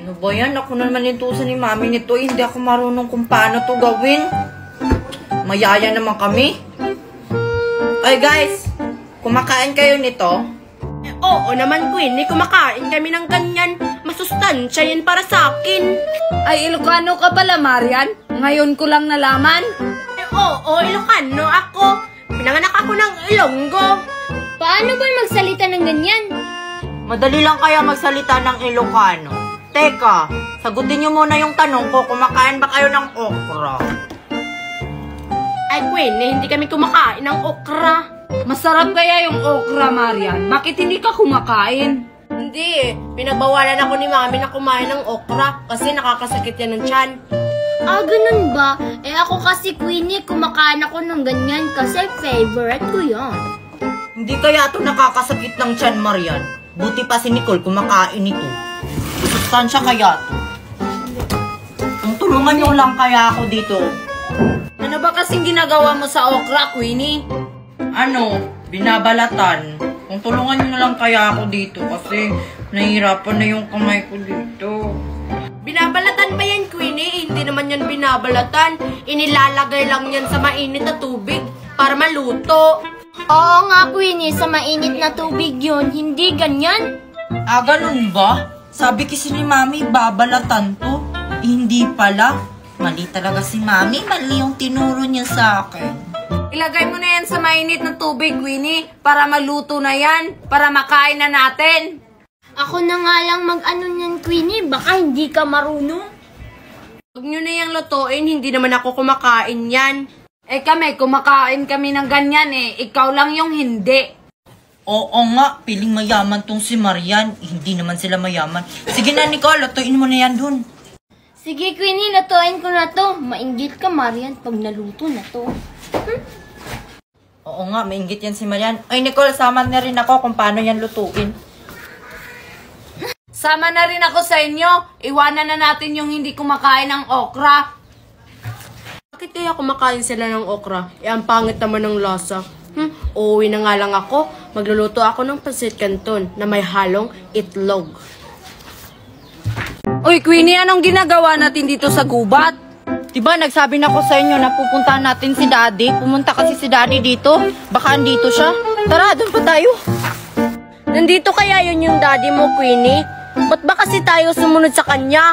Ano ba yan? Ako na naman intusan ni mami nito. Hindi ako marunong kung paano to gawin. Mayaya naman kami. Ay guys, kumakain kayo nito? Oo naman, Queenie. Kumakain kami ng ganyan. Masustansya yan para sa akin. Ay, Ilocano ka pala, Marian? Ngayon ko lang nalaman. Oo, Ilocano ako. Pinanganak ako ng Ilonggo. Paano ba magsalita ng ganyan? Madali lang kaya magsalita ng Ilocano. Teka, sagutin niyo muna yung tanong ko, kumakain ba kayo ng okra? Ay, Queenie, hindi kami kumakain ng okra. Masarap kaya yung okra, Marian? Bakit hindi ka kumakain? Hindi, pinagbawalan ako ni mami na kumain ng okra kasi nakakasakit yan ng tiyan. Ah, ganun ba? Eh ako kasi, Queenie, kumakain ako ng ganyan kasi favorite ko yan. Hindi kaya to nakakasakit ng tiyan, Marian. Buti pa si Nicole kumakain nito. Sustansya kaya to. Kung tulungan niyo lang kaya ako dito. Ano ba kasing ginagawa mo sa okra, Queenie? Ano, binabalatan. Kung tulungan niyo lang kaya ako dito kasi nahihirapan na yung kamay ko dito. Binabalatan pa yan, Queenie. Hindi naman yan binabalatan. Inilalagay lang yan sa mainit na tubig para maluto. Oo nga, Queenie, sa mainit na tubig yun, hindi ganyan. Ah, ganun ba? Sabi kasi ni Mami, babalatan to. Hindi pala. Mali talaga si Mami. Mali yung tinuro niya sa akin. Ilagay mo na yan sa mainit na tubig, Queenie, para maluto na yan, para makain na natin. Ako na nga lang mag-ano niyan, Queenie, baka hindi ka marunong. Huwag nyo na yung lutuin, hindi naman ako kumakain yan. Eh kami, kumakain kami ng ganyan eh. Ikaw lang yung hindi. Oo nga, piling mayaman tong si Marian. Hindi naman sila mayaman. Sige na, Nicole, lutuin mo na yan dun. Sige, Queenie, lutuin ko na to. Mainggit ka, Marian, pag naluto na to. Oo nga, mainggit yan si Marian. Ay, Nicole, sama na rin ako kung paano yan lutuin. Sama na rin ako sa inyo. Iwanan na natin yung hindi kumakain ng okra. Bakit kaya kumakain sila ng okra? Eh, ang pangit naman ng lasa. Uuwi na nga lang ako. Magluluto ako ng pancit canton na may halong itlog. Uy, Queenie, anong ginagawa natin dito sa gubat? Diba, nagsabi na ko sa inyo na pupuntahan natin si Daddy. Pumunta kasi si Daddy dito. Baka andito siya. Tara, doon pa tayo. Nandito kaya yun yung daddy mo, Queenie? Ba't ba kasi tayo sumunod sa kanya?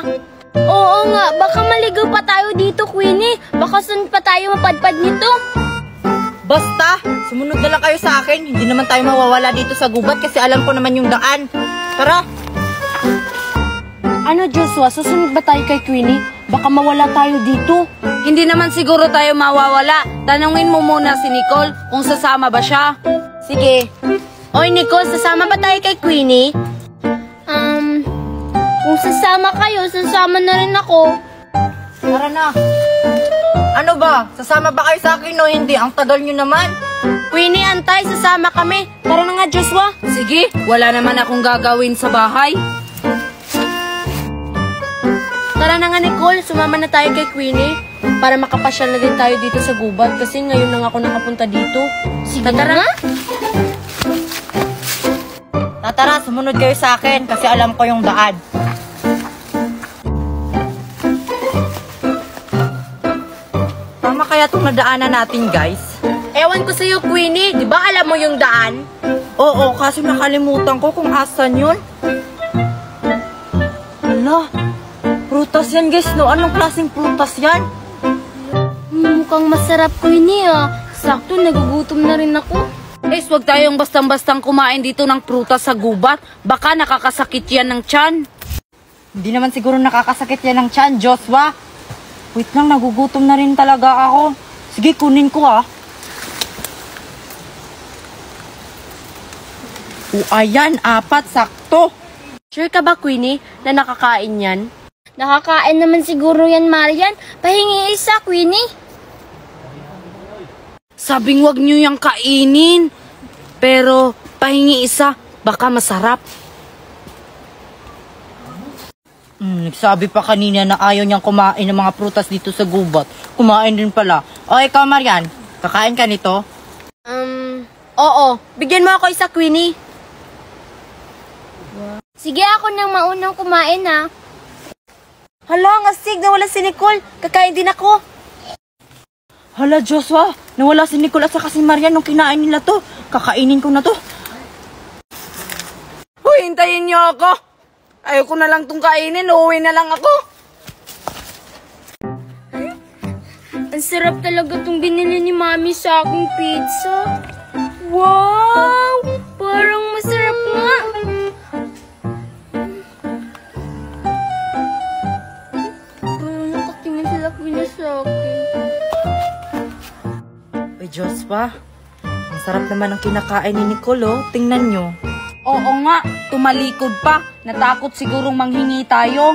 Oo nga, baka maligaw pa tayo dito, Queenie. Baka saan pa tayo mapadpad nito. Basta, sumunod na lang kayo sa akin. Hindi naman tayo mawawala dito sa gubat kasi alam ko naman yung daan. Tara. Ano, Joshua? Susunod ba tayo kay Queenie? Baka mawala tayo dito. Hindi naman siguro tayo mawawala. Tanungin mo muna si Nicole kung sasama ba siya. Sige. Oy, Nicole, sasama ba tayo kay Queenie? Kung sasama kayo, sasama na rin ako. Tara na. Ano ba? Sasama ba kayo sa akin o hindi? Ang tagal nyo naman. Queenie, antay, sasama kami. Tara na nga, Joshua. Sige, wala naman akong gagawin sa bahay. Tara na nga, Nicole, sumama na tayo kay Queenie para makapasyal na din tayo dito sa gubat kasi ngayon lang ako nakapunta dito. Sige na nga. Tara, sumunod kayo sa akin kasi alam ko yung daan. Tama kaya itong nadaanan natin, guys? Ewan ko sa'yo, Queenie. Di ba alam mo yung daan? Oo, kasi nakalimutan ko kung asan yun. Hala, prutas yan, guys, no? Anong klaseng prutas yan? Mukhang masarap, Queenie, ah. Sakto, nagugutom na rin ako. Guys, huwag tayong bastang-bastang kumain dito ng prutas sa gubat. Baka nakakasakit yan ng tiyan. Hindi naman siguro nakakasakit yan ng tiyan, Joshua. Wait lang, nagugutom na rin talaga ako. Sige, kunin ko ah. Ayan, 4, sakto. Sure ka ba, Queenie, na nakakain yan? Nakakain naman siguro yan, Marian. Pahingi isa, Queenie. Sabing wag nyo yung kainin. Pero, pahingi isa, baka masarap. Nagsabi pa kanina na ayaw niyang kumain ng mga prutas dito sa gubat. Kumain din pala. O, ikaw, Marian, kakain ka nito? Oo. Bigyan mo ako isa, Queenie. Sige, ako nang maunang kumain, ha. Hala, ang astig, nawala si Nicole. Kakain din ako. Hala, Joshua, nawala si Nicole at saka si Marian nung kinain nila to. Kakainin ko na to. Uy, hintayin niyo ako. Ayoko na lang tong kainin, uuwi na lang ako. Ang sarap talaga tong binili ni Mami sa aking pizza. Wow! Parang masarap nga. Parang nakatingin sila Queenie sa akin. Uy, Joshua, ang sarap naman ng kinakain ni Nicole, oh. Tingnan nyo. Oo nga, tumalikod pa. Natakot sigurong manghingi tayo.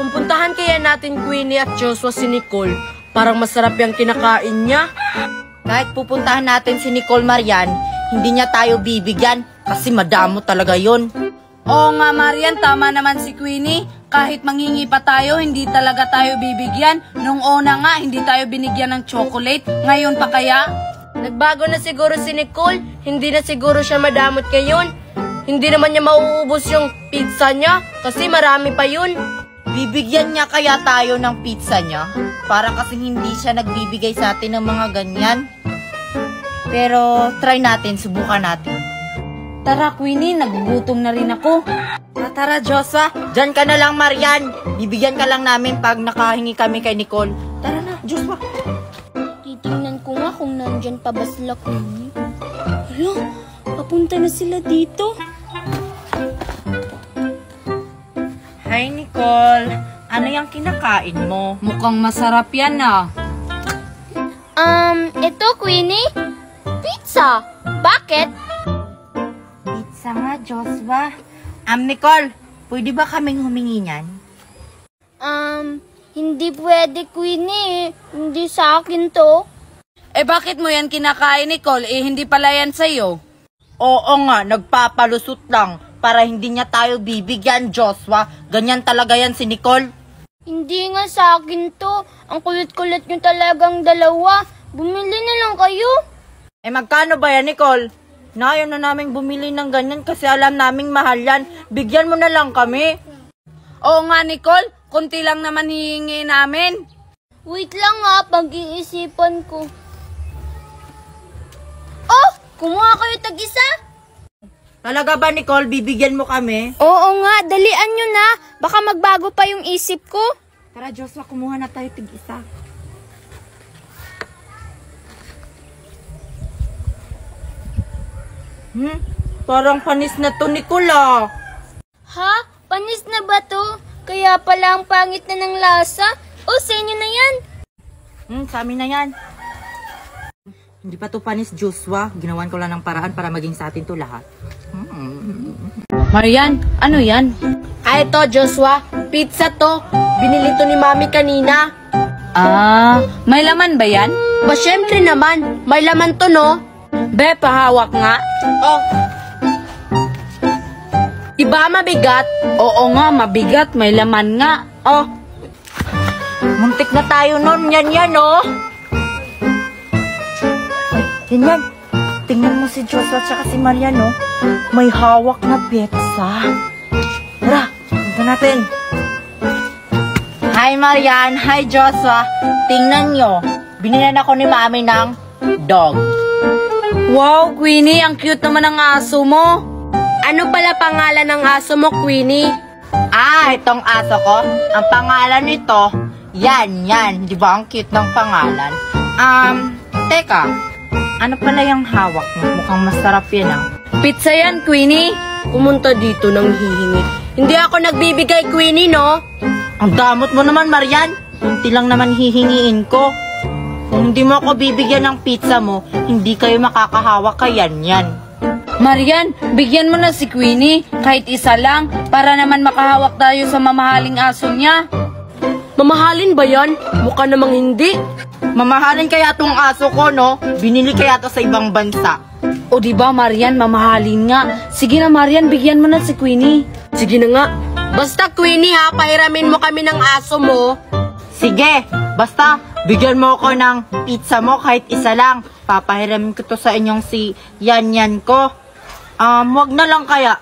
Kung puntahan kaya natin Queenie at Joshua si Nicole, parang masarap yung kinakain niya. Kahit pupuntahan natin si Nicole Marian, hindi niya tayo bibigyan kasi madamo talaga yon. Oo nga, Marian, tama naman si Queenie. Kahit manghingi pa tayo, hindi talaga tayo bibigyan. Nung una nga, hindi tayo binigyan ng chocolate. Ngayon pa kaya? Nagbago na siguro si Nicole, hindi na siguro siya madamot ngayon. Hindi naman niya mauubos yung pizza niya kasi marami pa yun. Bibigyan niya kaya tayo ng pizza niya? Para kasi hindi siya nagbibigay sa atin ng mga ganyan. Pero try natin, subukan natin. Tara, Queenie, nagugutom na rin ako. Tara, Joshua, dyan ka na lang, Marian. Bibigyan ka lang namin pag nakahingi kami kay Nicole. Tara na, Joshua. Titingnan ko nga kung nandyan pa ba sila Queenie. Hala, papunta na sila dito. Hi, Nicole. Ano yung kinakain mo? Mukhang masarap yan ah. Ito Queenie? Pizza. Bakit? Pizza nga, Joshua. Nicole, pwede ba kaming humingi niyan? Hindi pwede Queenie. Hindi sa akin to. Eh bakit mo yan kinakain, Nicole? Eh hindi pala yan sa'yo. Oo nga, nagpapalusot lang para hindi niya tayo bibigyan, Joshua. Ganyan talaga yan si Nicole. Hindi nga sa akin to. Ang kulit-kulit nyo talagang dalawa. Bumili na lang kayo. Eh magkano ba yan, Nicole? Ayaw na naming bumili ng ganyan kasi alam naming mahal yan. Bigyan mo na lang kami. Oo nga, Nicole. Kunti lang naman hihingi namin. Wait lang nga, pag-iisipan ko. Oh! Kumuha kayo tag-isa? Talaga ba, Nicole? Bibigyan mo kami? Oo nga, dalian nyo na. Baka magbago pa yung isip ko. Tara, Joshua, kumuha na tayo tig-isa. Parang panis na to, Nicole, ah. Ha? Panis na ba to? Kaya pala ang pangit na ng lasa? O, sa inyo na yan. Sa amin na yan. Hindi pa to panis, Joshua. Ginawan ko lang ng paraan para maging sa atin to lahat. Marian, ano yan? Ay, ito Joshua, pizza to. Binili to ni Mami kanina. Ah, may laman ba yan? Ba, syempre naman, may laman to, no? Be, pahawak nga. Oh. Diba mabigat? Oo nga, mabigat. May laman nga. Oh, Muntik na tayo nun. Yan, oh. Yan. Tingnan mo si Joshua at saka si Marian, oh. May hawak na pizza. Tara, punta natin. Hi, Marian. Hi, Joshua. Tingnan nyo. Binilan ako ni Mami ng dog. wow, Queenie, ang cute naman ng aso mo. Ano pala pangalan ng aso mo, Queenie? Itong aso ko. Ang pangalan nito, yan. Di ba ang cute ng pangalan? Teka. Ano pala yung hawak mo? Mukhang masarap yan, ah. Pizza yan, Queenie. Pumunta dito nang hihingi. Hindi ako nagbibigay, Queenie, no? Ang damot mo naman, Marian. Kunti lang naman hihingiin ko. Kung hindi mo ako bibigyan ng pizza mo, hindi kayo makakahawak kay yan. Marian, bigyan mo na si Queenie. Kahit isa lang, para naman makahawak tayo sa mamahaling aso niya. Mamahalin ba yan? Mukha namang hindi. Mamahalin kaya tong aso ko, no? Binili kaya to sa ibang bansa. O diba, Marian, mamahalin nga. Sige na, Marian, bigyan mo na si Queenie. Sige na nga. Basta, Queenie, ha, pahiramin mo kami ng aso mo. Sige, basta bigyan mo ako ng pizza mo kahit isa lang. Papahiramin ko to sa inyong si Yan ko. Wag na lang kaya.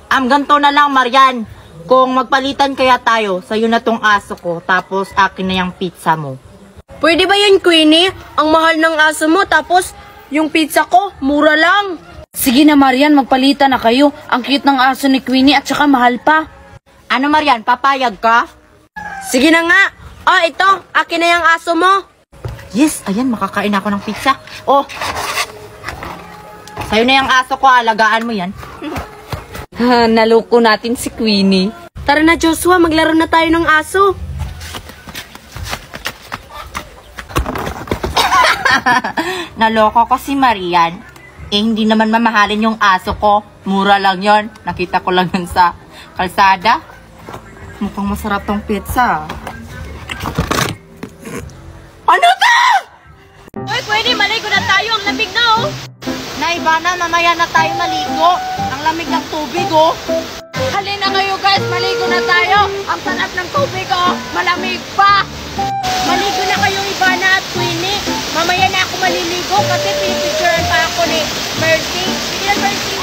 Ganto na lang, Marian. Kung magpalitan kaya tayo, sa'yo na tong aso ko, tapos akin na yung pizza mo. Pwede ba yun, Queenie? Ang mahal ng aso mo, tapos yung pizza ko, mura lang. Sige na Marian, magpalitan na kayo. Ang cute ng aso ni Queenie at saka mahal pa. Ano Marian, papayag ka? Sige na nga. Oh, ito, akin na yung aso mo. Yes, ayan, makakain ako ng pizza. Oh, sa'yo na yung aso ko, alagaan mo yan. Naloko natin si Queenie. Tara na, Joshua, maglaro na tayo ng aso. Naloko ko si Marian. Eh, hindi naman mamahalin yung aso ko. Mura lang yon. Nakita ko lang yun sa kalsada. Mukhang masarap tong pizza. Ano to? Uy, pwede, maligo na tayo. Ang lamig na, oh. Naiba na, mamaya na tayo maligo. Ang lamig ng tubig, oh. Halina kayo guys, maligo na tayo. Ang sarap ng tubig oh, malamig pa. Maligo na kayo, Ivana at Queenie. Mamaya na ako maliligo kasi pinipicturean pa ako ni Mercy. Sige na, Mercy.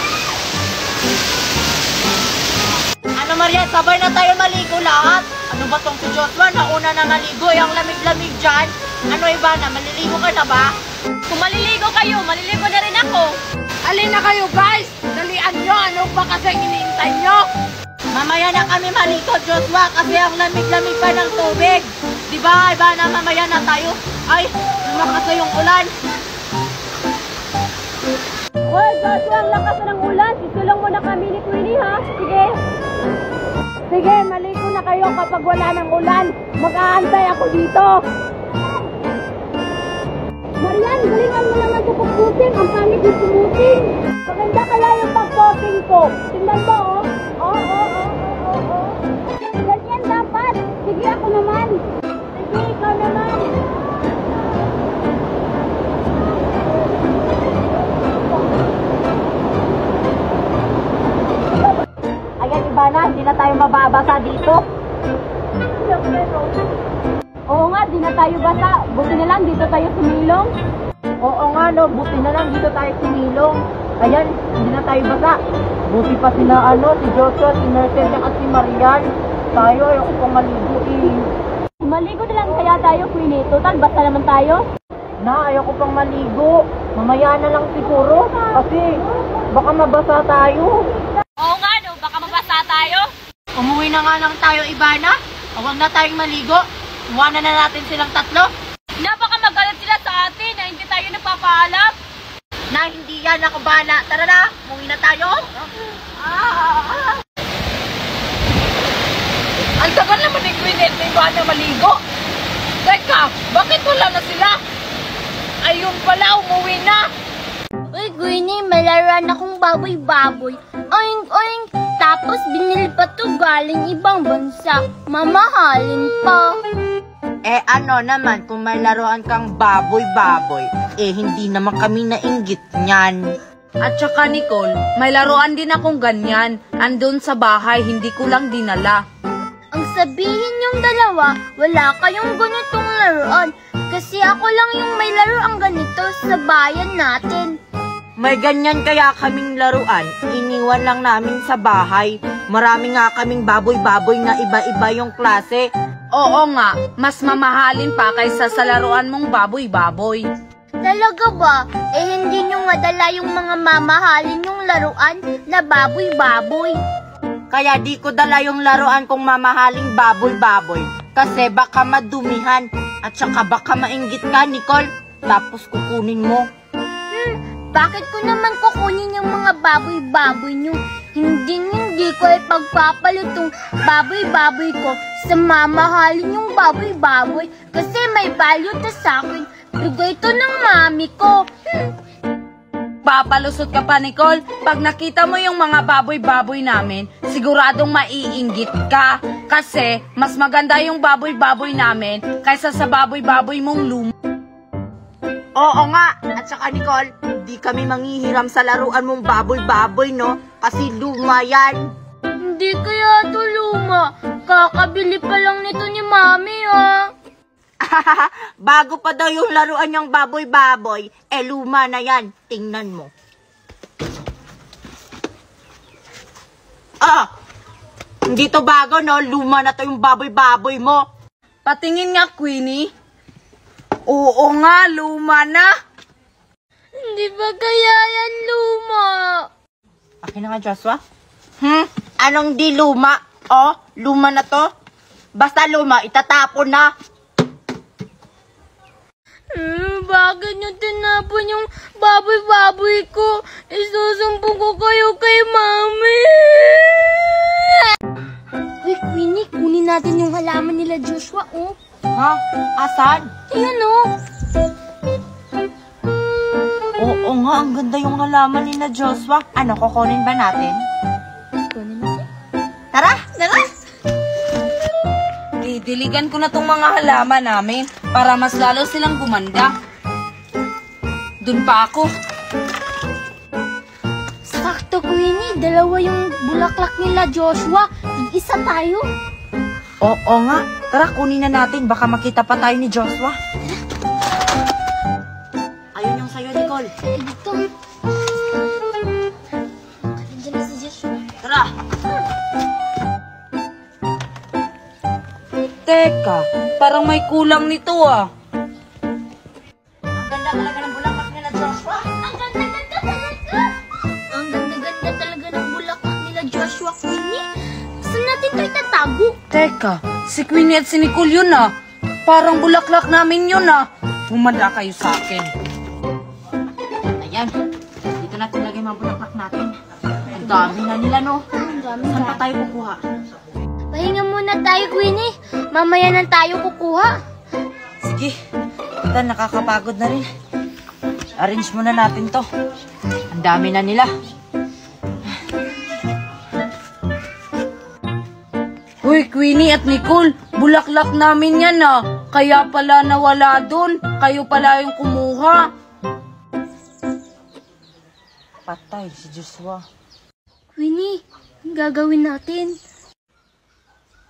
Ano Marian, sabay na tayo maligo lahat. Ano ba tong si Joshua? Nauna na naligo, yung lamig-lamig dyan. Ano Ivana, maliligo ka na ba? Kung maliligo kayo, maliligo na rin ako. Halina kayo guys, dalian nyo. Ano ba kasi iniintay nyo? Mamaya na kami maligo, Joshua, kasi ang lamig-lamig pa ng tubig. Diba, Ivana, mamaya na tayo. Ay, lumakas na yung ulan. Uy, Joshua, ang lakas ng ulan. Isulong mo na kami ni Queenie, ha? Sige. Sige, maligo na kayo kapag wala ng ulan. Mag-aantay ako dito. Marian, galingan mo naman sa pag-posing. Ang pangit yung sumuting. Maganda kaya yung pag-posing ko. Tingnan mo, oh. Oo. Ganyan dapat. Sige, ako naman. Sige, ikaw naman. Ayan, Ivana, hindi na tayo mababasa dito. Oo nga, di na tayo basa. Buti na lang dito tayo sumilong. Oo nga, no, buti na lang dito tayo sumilong. Ayan, hindi na tayo basa. Buti pa sila, si Joshua, si Merced, at si Marian. Tayo, ayoko pang maligo eh. Maligo na lang kaya tayo, Queenie. Total, basta naman tayo. Na, ayoko pang maligo. Mamaya na lang siguro. Kasi, baka mabasa tayo. Oo nga, no. Baka mabasa tayo. Umuwi na nga lang tayo, Ivana. Huwag na tayong maligo. Iwanan na natin silang tatlo. Baka magalit sila sa atin na hindi tayo nagpapaalam. Na, hindi yan. Ako bahala. Tara na, umuwi na tayo. Ang tagal naman ni Queenie at Ivana maligo. Teka, bakit wala na sila? Ayun pala, umuwi na. Uy, Queenie, may laruan akong baboy-baboy. Oink, oink. Tapos binili pa to galing ibang bansa. Mamahalin pa. Eh ano naman, kung may laruan kang baboy-baboy, eh hindi naman kami nainggit niyan. At saka Nicole, may laruan din akong ganyan. Andun sa bahay, hindi ko lang dinala. Ang sabihin yung dalawa, wala kayong ganitong laruan. Kasi ako lang yung may laruan ganito sa bayan natin. May ganyan kaya kaming laruan, iniwan lang namin sa bahay. Marami nga kaming baboy-baboy na iba-iba yung klase. Oo nga, mas mamahalin pa kaysa sa laruan mong baboy-baboy. Talaga ba? Eh hindi nyo nga dala yung mga mamahalin yung laruan na baboy-baboy. Kaya di ko dala yung laruan kong mamahaling baboy-baboy. Kasi baka madumihan at saka baka mainggit ka, Nicole. Tapos kukunin mo. Bakit ko naman kukunin yung mga baboy-baboy nyo? Hindi ko ipagpapalit yung baboy-baboy ko sa mamahalin yung baboy-baboy kasi may value to sa akin. Bigay to ng mami ko. Papalusot ka pa, Nicole. Pag nakita mo yung mga baboy-baboy namin, siguradong maiinggit ka. Kasi mas maganda yung baboy-baboy namin kaysa sa baboy-baboy mong luma. Oo nga. At saka Nicole, di kami manghihiram sa laruan mong baboy-baboy, no? Kasi luma yan. Hindi kaya to luma. Kakabili pa lang nito ni mami, ha? Bago pa daw yung laruan niyang baboy-baboy, eh luma na yan. Tingnan mo. Hindi to bago, no? Luma na to yung baboy-baboy mo. Patingin nga, Queenie. Oo nga, luma na. Hindi ba kaya yan luma? Akin na nga, Joshua. Anong di luma? Oh, luma na to. Basta luma, itatapon na. Bakit nyo tinapon yung baboy-baboy ko? Isusumbong ko kayo kay Mami. Uy, Queenie, kunin natin yung halaman nila Joshua, oh. Ha? Asan? Ayan, oh. Oo nga, ang ganda yung halaman ni na Joshua. Ano, kukunin ba natin? Kunin natin. Tara, tara! Didiligan ko na tong mga halaman namin para mas lalo silang gumanda. Dun pa ako. Sakto, Queenie. Dalawa yung bulaklak nila Joshua. Isa tayo. Oo nga. Tara, kunin na natin. Baka makita pa tayo ni Joshua. Ayun yung sayo, Nicole. Dito. Nandiyan na si Joshua. Tara! Teka, parang may kulang nito ah. Ang ganda talaga ng bulaklak ni na Joshua. Ang ganda-ganda talaga. Ang ganda-ganda talaga ng bulaklak nila Joshua, Queenie. Saan natin ito itatago? Teka, si Queenie at si Nicole yun ah. Parang bulaklak namin yun ah. Humanda kayo sa akin. Ayan. Dito natin lagay mga bulaklak natin. Ang dami na nila, no? Ang dami Saan na. pa tayo kukuha? Pahinga muna tayo, Queenie. Mamaya na tayo kukuha. Sige. Ito, nakakapagod na rin. Arrange muna natin to. Ang dami na nila. Uy, Queenie at Nicole, bulaklak namin yan ah. Kaya pala nawala dun. Kayo pala yung kumuha. Patay si Joshua. Queenie, ang gagawin natin?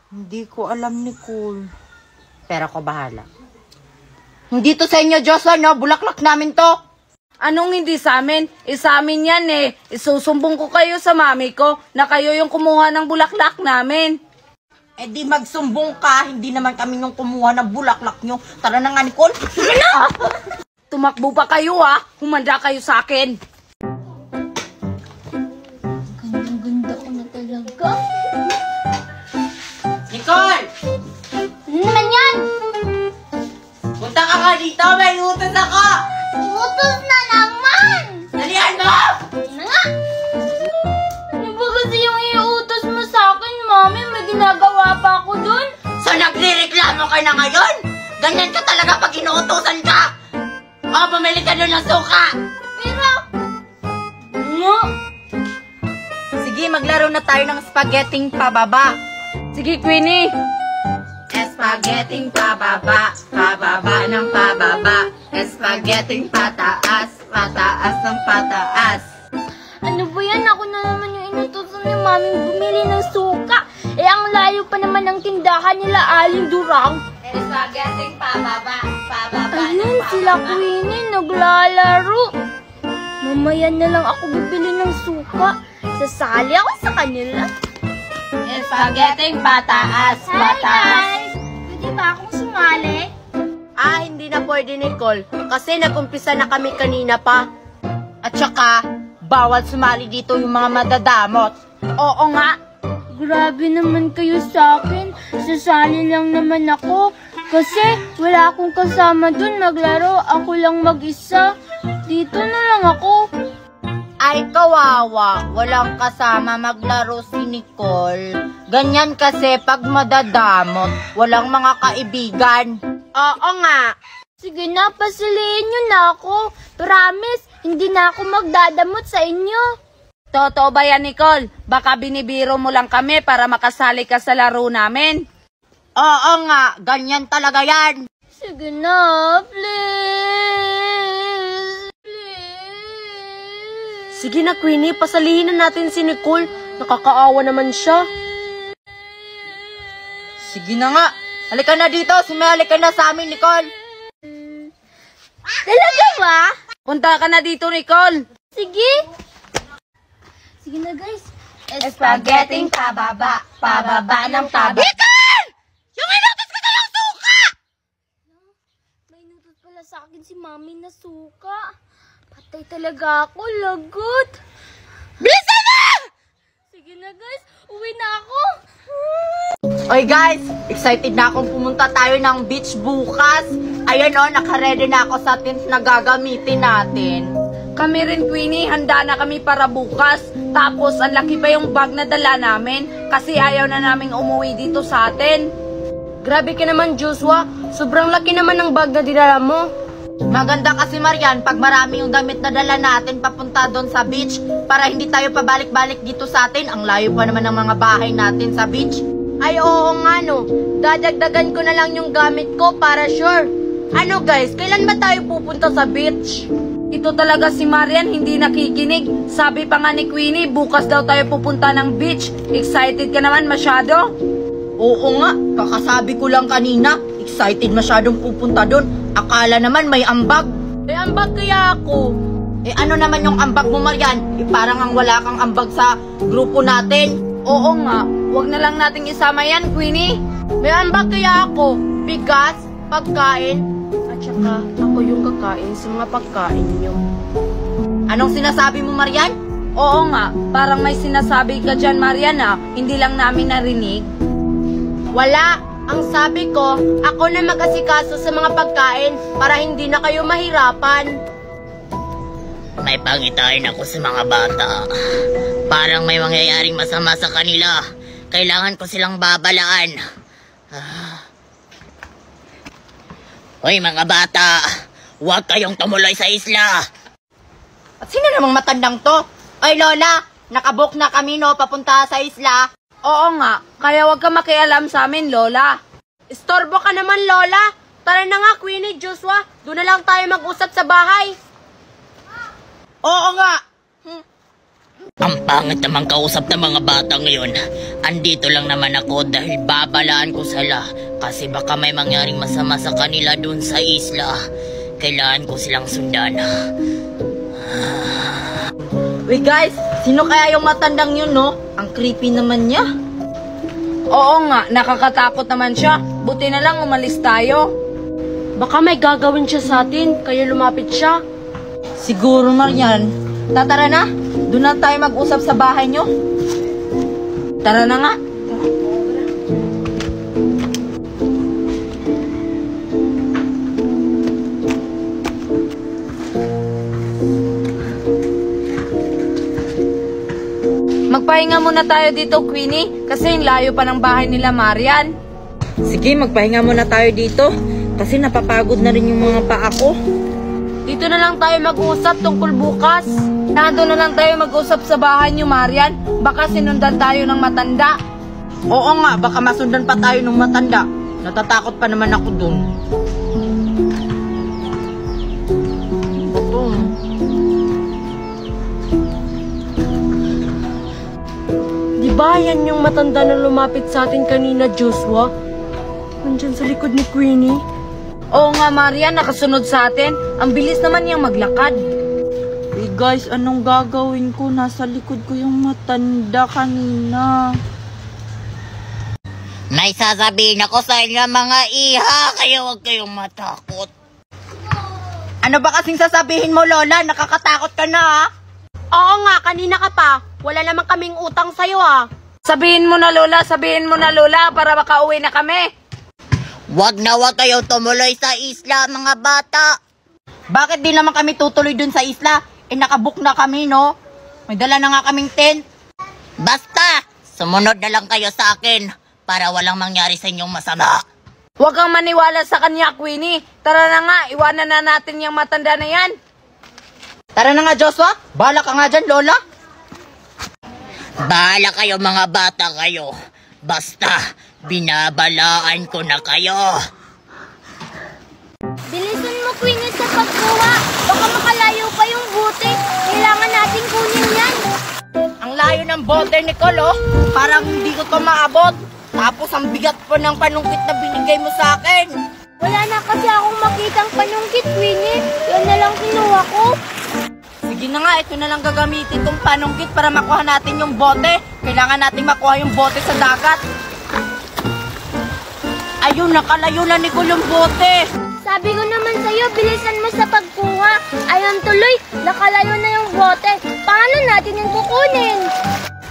Hindi ko alam, Nicole. Pero ako bahala. Hindi to sa inyo, Joshua, no? Bulaklak namin to. Anong hindi sa amin? Sa amin yan eh. Isusumbong ko kayo sa mami ko na kayo yung kumuha ng bulaklak namin. Eh di magsumbong ka. Hindi naman kami yung kumuha ng bulaklak nyo. Tara na nga, Nicole. Tara na! Tumakbo pa kayo ah. Humanda kayo sa akin. Gandang-ganda ko na talaga. Nicole! Ano naman yan? Punta ka nga dito. May utos ako. Utos na naman! Dalihan mo! Ano nga? Ano ba kasi yung iutos mo sa akin, Mami? May ginagawa pa ako dun? So nagre-reklamo ka na ngayon? Ganyan ka talaga pag inuutosan ka. O, bumili ka doon ng suka. Pero, Ano? Sige, maglaro na tayo ng spaghetting pababa. Sige, Queenie. Spaghetting pababa, pababa ng pababa. Spaghetting pataas, pataas ng pataas. ano ba yan? Ako na naman yung inutusan ni Mami bumili ng suka. Eh, ang layo pa naman ng tindahan nila Aling Durang. Spaghetting pababa, pababa Ayun, sila Queenie, naglalaro. Mamaya na lang ako bibili ng suka. Sasali ako sa kanila. Spaghetting pataas, pataas. Pwede ba akong sumali? Hindi na pwede, Nicole. Kasi nag-umpisa na kami kanina pa. At saka, bawal sumali dito yung mga madadamot. Oo nga. Grabe naman kayo sa akin. Sasali lang naman ako. Kasi wala akong kasama dun maglaro. Ako lang mag-isa. Dito na lang ako. Ay, kawawa. Walang kasama maglaro si Nicole. Ganyan kasi pag madadamot, walang mga kaibigan. Oo nga. Sige na, pasalihin nyo na ako. Promise, hindi na ako magdadamot sa inyo. Totoo ba yan, Nicole? Baka binibiro mo lang kami para makasali ka sa laro namin. Oo nga, ganyan talaga yan. Sige na, please. Please. Sige na, Queenie. Pasalihin na natin si Nicole. Nakakaawa naman siya. Sige na nga. Halika na dito. Sumali ka na sa amin, Nicole. Talaga ba? Punta ka na dito, Nicole. Sige. Sige na, guys. Spaghetting pababa, pababa ng taba. May inutos pala sa akin si Mami na suka. Patay talaga ako, lagot. Bilisan na! Sige na guys, uwi na ako. Oy guys, excited na akong pumunta tayo ng beach bukas. Ayan o, nakaredy na ako sa tent na gagamitin natin. Kami rin, Queenie, handa na kami para bukas. Tapos, ang laki pa yung bag na dala namin kasi ayaw na naming umuwi dito sa atin. Grabe ka naman, Joshua. Sobrang laki naman ng bag na dinala mo. Maganda kasi Marian, pag marami yung damit na dala natin papunta doon sa beach para hindi tayo pabalik-balik dito sa atin. Ang layo pa naman ng mga bahay natin sa beach. Ay, oo nga no. Dadagdagan ko na lang yung gamit ko para sure. Ano guys, kailan ba tayo pupunta sa beach? Ito talaga si Marian, hindi nakikinig. Sabi pa nga ni Queenie, bukas daw tayo pupunta ng beach. Excited ka naman masyado? Oo nga, kakasabi ko lang kanina. Excited masyadong pupunta doon. Akala naman may ambag. Eh, ambag kaya ako. Eh ano naman yung ambag mo Marian? Eh parang ang wala kang ambag sa grupo natin. Oo nga, wag na lang nating isama yan, Queenie. May ambag kaya ako. Bigas, pagkain, at saka ako yung kakain sa mga pagkain nyo. Anong sinasabi mo Marian? Oo nga, parang may sinasabi ka dyan, Marian, ah. Hindi lang namin narinig. Wala. Ang sabi ko, ako na mag-asikaso sa mga pagkain para hindi na kayo mahirapan. May pangitain ako sa mga bata. Parang may mangyayaring masama sa kanila. Kailangan ko silang babalaan. Hoy mga bata, huwag kayong tumuloy sa isla. At sino namang matandang to? Ay Lola, nakabook na kami no papunta sa isla. Oo nga, kaya wag ka makialam sa amin, Lola. Istorbo ka naman, Lola. Tara na nga, Queenie, Joshua. Doon na lang tayo mag-usap sa bahay. Oo nga. Ang pangit namang kausap ng mga bata ngayon. Andito lang naman ako dahil babalaan ko sila. Kasi baka may mangyaring masama sa kanila dun sa isla. Kailangan ko silang sundan. Wait guys, sino kaya yung matandang yun no? Ang creepy naman niya. Oo nga, nakakatakot naman siya. Buti na lang umalis tayo. Baka may gagawin siya sa atin, kaya lumapit siya. Siguro Marian. Tara na, doon na tayo mag-usap sa bahay nyo. Tara na nga. Magpahinga muna tayo dito, Queenie, kasi yung layo pa ng bahay nila, Marian. Sige, magpahinga muna tayo dito. Kasi napapagod na rin yung mga paa ko. Dito na lang tayo mag-usap tungkol bukas. Nando na lang tayo mag-usap sa bahay niyo, Marian. Baka sinundan tayo ng matanda. Oo nga, baka masundan pa tayo ng matanda. Natatakot pa naman ako dun. Di ba yan yung matanda na lumapit sa atin kanina, Joshua? Nandyan sa likod ni Queenie. Oo nga, Marian, nakasunod sa atin. Ang bilis naman niyang maglakad. Hey guys, anong gagawin ko? Nasa likod ko yung matanda kanina. May sasabihin ako sa inyo mga iha. Kaya huwag kayong matakot. Ano ba kasing sasabihin mo, Lola? Nakakatakot ka na, ha? Oo nga, kanina ka pa. Wala naman kaming utang sa'yo, ah. Sabihin mo na, Lola, para makauwi na kami. Huwag kayong tumuloy sa isla, mga bata. Bakit di naman kami tutuloy dun sa isla? Eh, nakabook na kami, no? May dala na nga kaming tent. Basta, sumunod na lang kayo sa akin para walang mangyari sa inyong masama. Huwag kang maniwala sa kanya, Queenie. Tara na nga, iwanan na natin yung matanda na yan. Tara na nga, Joshua. Bahala ka nga dyan, Lola. Bahala kayo mga bata kayo. Basta, binabalaan ko na kayo. Bilisan mo, Queenie, sa pagkuha. Baka makalayo pa yung buti. Kailangan natin kunin yan. Ang layo ng bote ni Colo. Parang hindi ko to maabot. Tapos ang bigat po ng panungkit na binigay mo sa akin. Wala na kasi akong makitang panungkit, Queenie. Yan na lang kinuha ko. Sige na nga, ito na lang gagamitin tong panungkit para makuha natin yung bote. Kailangan natin makuha yung bote sa dagat. Ayun, nakalayo na ni Nicole yung bote. Sabi ko naman sa'yo, bilisan mo sa pagkuha. Ayun tuloy, nakalayo na yung bote. Paano natin yung kukunin?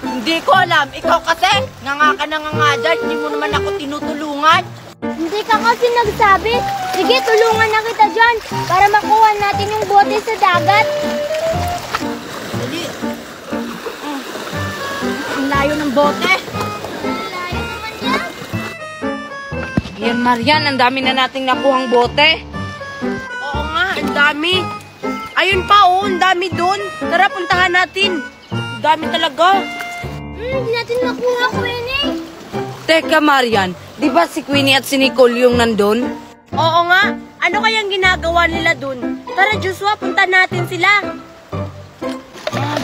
Hindi ko alam. Ikaw kasi, nga ka na nga dyan. Hindi mo naman ako tinutulungan. Hindi ka kasi nagsabi. Sige, tulungan na kita dyan para makuha natin yung bote sa dagat. Dali. Ang layo ng bote. Layo naman yan. Yan, Marian, ang dami na nating nakuhang bote. Oo nga, ang dami. Ayun pa, oh, ang dami doon. Tara, puntahan natin. Ang dami talaga. Hindi natin makuha, Queenie. Teka, Marian, di ba si Queenie at si Nicole yung nandun? Oo nga, ano kayang ginagawa nila doon? Tara, Joshua, punta natin sila.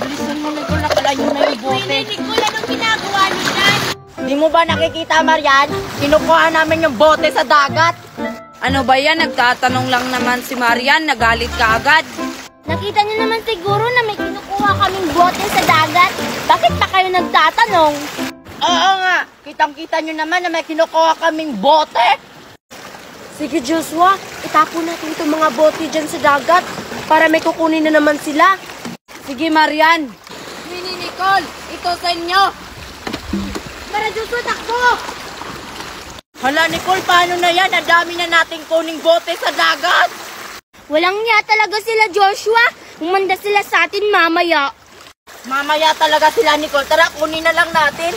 Bilisan mo, Nicole. Nakalayo na yung bote. Nicole, anong ginagawa niyo dyan? Di mo ba nakikita, Marian? Kinukuha namin yung bote sa dagat. Ano ba yan? Nagtatanong lang naman si Marian, nagalit ka agad. Nakita niyo naman siguro na may kinukuha kaming bote sa dagat. Bakit pa kayo nagtatanong? Oo nga. Kitang-kita nyo naman na may kinukuha kaming bote. Sige, Joshua, itapon natin itong mga bote dyan sa dagat para may kukunin na naman sila. Sige, Marian. Queenie, Nicole, ito sa inyo. Para Joshua, takbo! Hala, Nicole, paano na yan? Ang dami na nating kuning bote sa dagat. Walang niya talaga sila, Joshua. Umanda sila sa atin mamaya. Mamaya talaga sila, Nicole. Tara, kunin na lang natin.